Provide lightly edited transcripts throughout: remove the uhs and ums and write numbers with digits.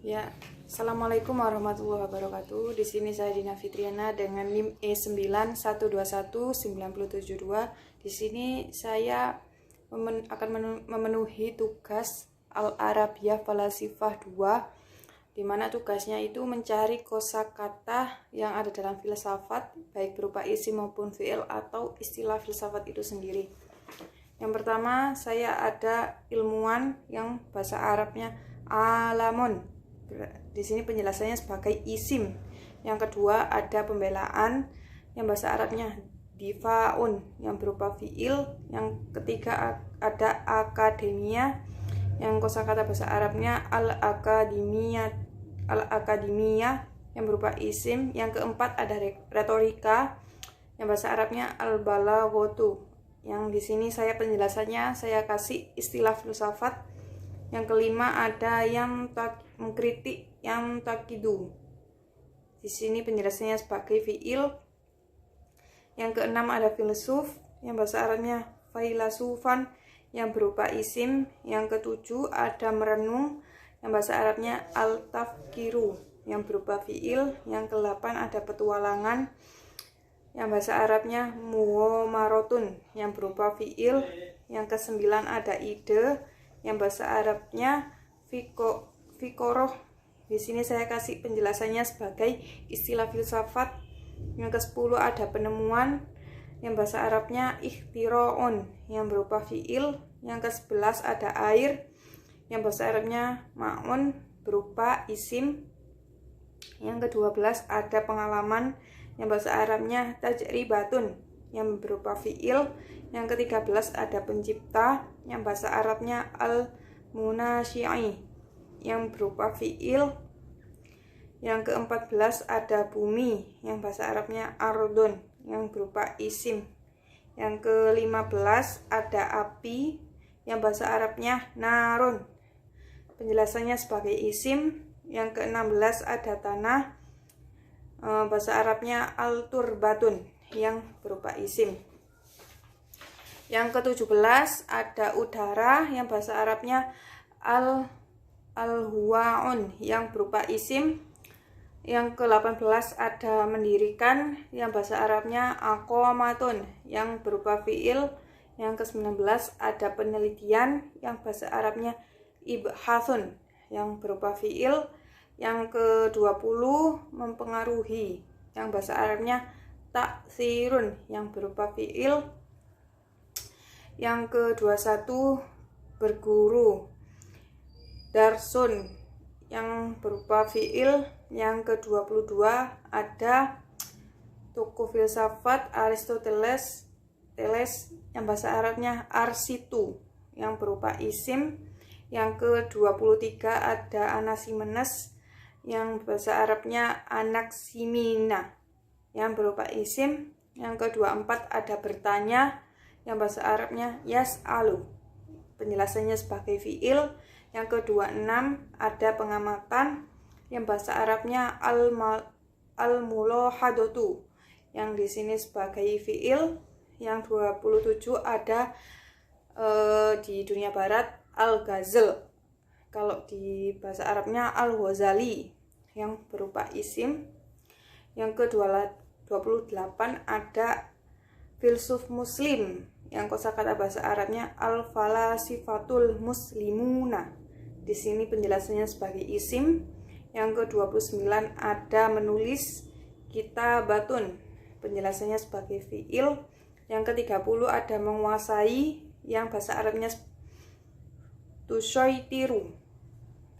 Ya, Assalamualaikum warahmatullahi wabarakatuh. Di sini saya Dina Fitriana dengan NIM E9121972. Di sini saya akan memenuhi tugas Al-Arabiyah Falasifah 2, di mana tugasnya itu mencari kosakata yang ada dalam filsafat, baik berupa isim maupun fi'il atau istilah filsafat itu sendiri. Yang pertama, saya ada ilmuwan yang bahasa Arabnya alamun. Di sini penjelasannya sebagai isim. Yang kedua, ada pembelaan yang bahasa Arabnya difaun yang berupa fi'il. Yang ketiga, ada akademia yang kosakata bahasa Arabnya al-akademiyah yang berupa isim. Yang keempat, ada retorika yang bahasa Arabnya al-balaghatu. Yang di sini saya penjelasannya saya kasih istilah filsafat. Yang kelima, ada yang mengkritik yang takidu. Di sini penjelasannya sebagai fi'il. Yang keenam, ada filsuf yang bahasa Arabnya failasufan yang berupa isim. Yang ketujuh, ada merenung yang bahasa Arabnya al-tafkiru yang berupa fi'il. Yang kedelapan, ada petualangan yang bahasa Arabnya muomarotun yang berupa fi'il. Yang kesembilan, ada ide yang bahasa Arabnya fikoroh. Di sini saya kasih penjelasannya sebagai istilah filsafat. Yang ke-10, ada penemuan yang bahasa Arabnya ikhtiroon yang berupa fi'il. Yang ke-11, ada air yang bahasa Arabnya ma'un berupa isim. Yang ke-12, ada pengalaman yang bahasa Arabnya tajribatun yang berupa fi'il. Yang ke-13, ada pencipta yang bahasa Arabnya al-munasyi'i yang berupa fi'il. Yang ke-14, ada bumi yang bahasa Arabnya ardun yang berupa isim. Yang ke-15, ada api yang bahasa Arabnya narun, penjelasannya sebagai isim. Yang ke-16, ada tanah, bahasa Arabnya al-turbatun yang berupa isim. Yang ke-17, ada udara yang bahasa Arabnya al-huwaun yang berupa isim. Yang ke-18, ada mendirikan yang bahasa Arabnya aqomatun yang berupa fi'il. Yang ke-19, ada penelitian yang bahasa Arabnya ibhasun yang berupa fi'il. Yang ke-20, mempengaruhi yang bahasa Arabnya taksirun yang berupa fi'il. Yang ke-21, berguru, darsun yang berupa fi'il. Yang ke-22, ada tokoh filsafat Aristoteles yang bahasa Arabnya arsitu yang berupa isim. Yang ke-23, ada Anaximenes yang bahasa Arabnya Anaximina yang berupa isim. Yang ke-24, ada bertanya yang bahasa Arabnya yas'alu, penjelasannya sebagai fi'il. Yang ke-26, ada pengamatan yang bahasa Arabnya al-mulahadatu yang di sini sebagai fi'il. Yang 27, ada di dunia barat al-ghazal, kalau di bahasa Arabnya al-ghazali yang berupa isim. Yang ke-28, ada filsuf muslim yang kosakata bahasa Arabnya al-falasifatul muslimuna. Di sini penjelasannya sebagai isim. Yang ke-29, ada menulis kitabatun, penjelasannya sebagai fi'il. Yang ke-30, ada menguasai yang bahasa Arabnya tusyaitiru,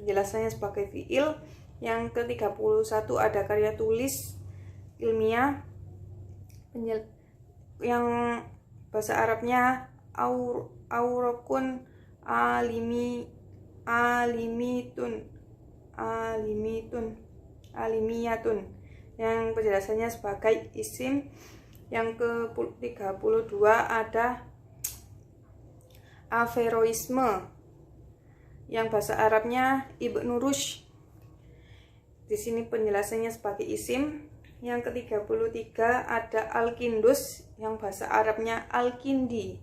penjelasannya sebagai fi'il. Yang ke-31, ada karya tulis ilmiah yang bahasa Arabnya aurokun alimiyatun yang penjelasannya sebagai isim. Yang ke-32, ada Averroisme yang bahasa Arabnya Ibnu Rushd. Di sini penjelasannya sebagai isim. Yang ke-33, ada Al-Kindus yang bahasa Arabnya Al-Kindi.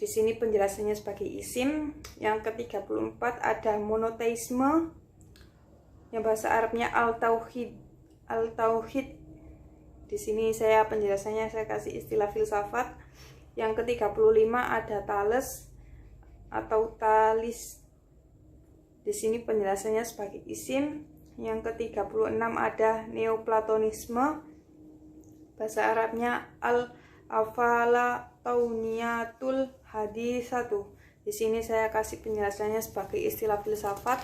Di sini penjelasannya sebagai isim. Yang ke-34, ada monoteisme yang bahasa Arabnya al-tauhid. Al-tauhid. Di sini saya penjelasannya saya kasih istilah filsafat. Yang ke-35 ada thales atau talis. Di sini penjelasannya sebagai isim. Yang ke-36 ada neoplatonisme. Bahasa Arabnya al-afalatauniyatul hadisatu. Di sini saya kasih penjelasannya sebagai istilah filsafat.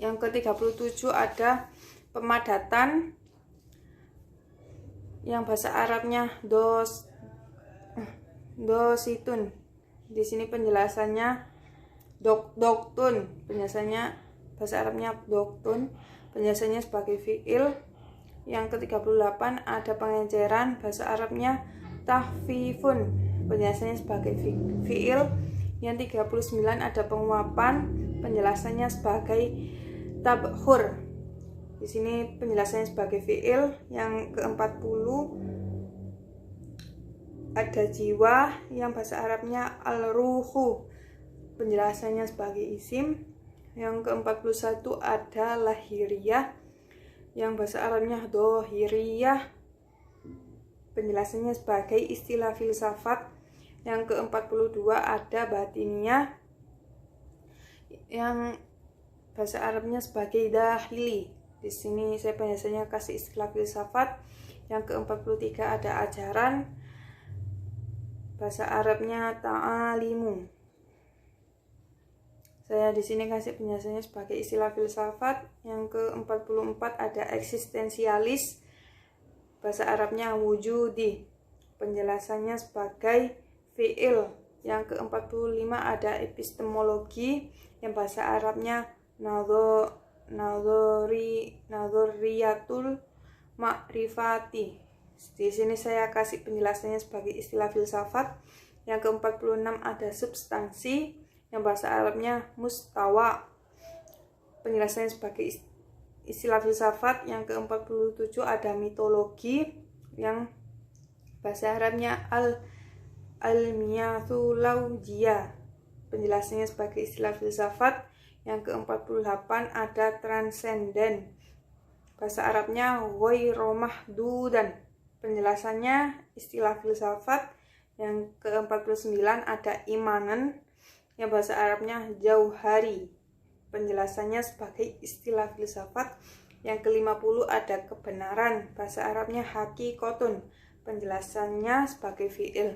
Yang ke-37 ada pemadatan, yang bahasa Arabnya dositun. Di sini penjelasannya doktun. Penjelasannya bahasa Arabnya doktun. Penjelasannya sebagai fiil. Yang ke-38 ada pengenceran. Bahasa Arabnya tahfifun. Penjelasannya sebagai fiil. Yang 39 ada penguapan. Penjelasannya sebagai tabhur. Di sini penjelasannya sebagai fiil. Yang ke-40 ada jiwa, yang bahasa Arabnya al-ruhu. Penjelasannya sebagai isim. Yang ke-41 ada lahiriah, yang bahasa Arabnya dohiriyah. Penjelasannya sebagai istilah filsafat. Yang ke-42 ada batiniah, yang bahasa Arabnya sebagai dahili. Di sini saya penjelasannya kasih istilah filsafat. Yang ke-43 ada ajaran. Bahasa Arabnya ta'alimu. Saya di sini kasih penjelasannya sebagai istilah filsafat. Yang ke-44 ada eksistensialis. Bahasa Arabnya wujudi. Penjelasannya sebagai fiil. Yang ke-45 ada epistemologi, yang bahasa Arabnya nadhariyatul ma'rifati. Di sini saya kasih penjelasannya sebagai istilah filsafat. Yang ke-46 ada substansi, yang bahasa Arabnya mustawa. Penjelasannya sebagai istilah filsafat. Yang ke-47 ada mitologi, yang bahasa Arabnya al-miyatulaujiyah. Penjelasannya sebagai istilah filsafat. Yang ke-48 ada transenden. Bahasa Arabnya ghairu mahdudan. Penjelasannya istilah filsafat. Yang ke-49 ada imanan, yang bahasa Arabnya jauhari. Penjelasannya sebagai istilah filsafat. Yang ke-50 ada kebenaran. Bahasa Arabnya hakikotun. Penjelasannya sebagai fiil.